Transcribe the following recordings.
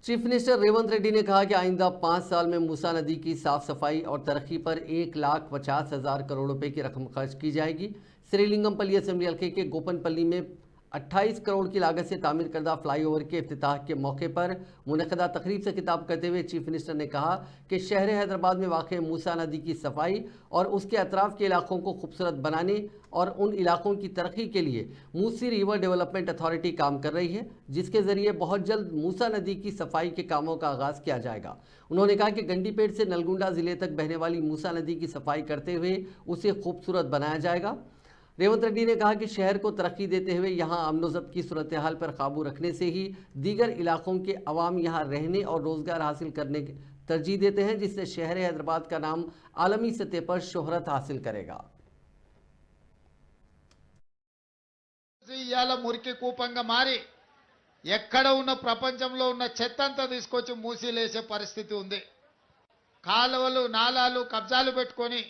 Chief minister Revanth Reddy ने कहा कि आइंदा 5 साल में मूसा नदी की साफ सफाई और तरक्की पर 1,50,000 करोड़ रुपए की रकम खर्च की जाएगी। श्रीलिंगमपल्ली असेंबली हल्के के गोपनपल्ली में 28 करोड़ की लागत से तामीर करदा फ्लाईओवर के इफ्तिताह के मौके पर मुनक़दा तकरीब से खिताब करते हुए चीफ मिनिस्टर ने कहा कि शहर हैदराबाद में वाक़ मूसा नदी की सफाई और उसके अतराफ के इलाकों को खूबसूरत बनाने और उन इलाकों की तरक्की के लिए मूसी रिवर डेवलपमेंट अथॉरिटी काम कर रही है, जिसके जरिए बहुत जल्द मूसा नदी की सफाई के कामों का आगाज़ किया जाएगा। उन्होंने कहा कि गंडीपेट से नलगुंडा जिले तक बहने वाली मूसा नदी की सफाई करते हुए उसे खूबसूरत बनाया जाएगा। रेवंत रेड्डी ने कहा कि शहर को तरक्की देते हुए यहां अमन-ओ-ज़ब्त की सूरत हाल पर काबू रखने से ही दीगर इलाकों के अवाम यहां रहने और रोजगार हासिल करने की तरजीह देते हैं, जिससे शहर हैदराबाद का नाम आलमी सतह पर शोहरत हासिल करेगा। ఇయాల మురికి కూపంగా మారి ఎక్కడ ఉన్న ప్రపంచంలో ఉన్న చెత్తంతా తీసుకొచ్చి మూసిలేసే పరిస్థితి ఉంది. కాలువలు నాలాలు కబ్జాలు పెట్టుకొని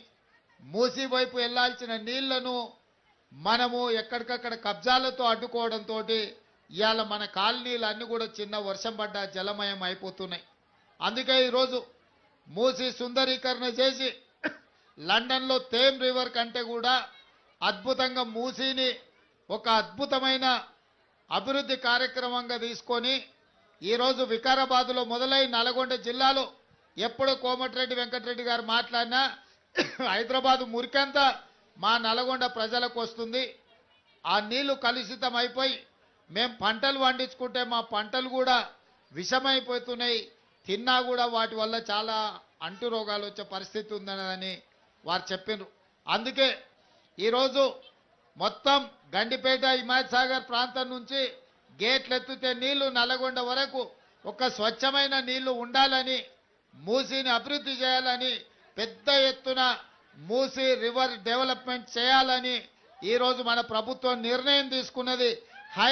మూసి వైపు వెళ్లాల్సిన నీళ్లను మనము ఎక్కడికక్కడ కబ్జాలతో అడ్డుకోవడంతో ఇయాల మన కాలనీలు అన్ని కూడా చిన్న వర్షం పడ్డ జలమయం అయిపోతున్నాయి. అందుకే ఈరోజు మూసి సుందరీకరణ చేసి లండన్లో థేమ్ రివర్ కంటే కూడా అద్భుతంగా మూసిని ఒక అద్భుతమైన అభివృద్ధి కార్యక్రమంగా తీసుకొని ఈరోజు వికారాబాద్లో మొదలై నల్గొండ జిల్లాలో ఎప్పుడు కోమటిరెడ్డి వెంకటరెడ్డి గారు మాట్లాడినా హైదరాబాద్ మురికంతా మా నల్గొండ ప్రజలకు వస్తుంది. ఆ నీళ్లు కలుషితం అయిపోయి మేము పంటలు పండించుకుంటే మా పంటలు కూడా విషమైపోతున్నాయి. తిన్నా కూడా వాటి వల్ల చాలా అంటు రోగాలు వచ్చే పరిస్థితి ఉందని వారు చెప్పారు. అందుకే ఈరోజు మొత్తం గండిపేట హిమాయత్ సాగర్ ప్రాంతం నుంచి గేట్లు ఎత్తితే నీళ్లు నల్గొండ వరకు ఒక స్వచ్ఛమైన నీళ్లు ఉండాలని, మూసీని అభివృద్ధి చేయాలని, పెద్ద ఎత్తున మూసీ రివర్ డెవలప్మెంట్ చేయాలని ఈరోజు మన ప్రభుత్వం నిర్ణయం తీసుకున్నది.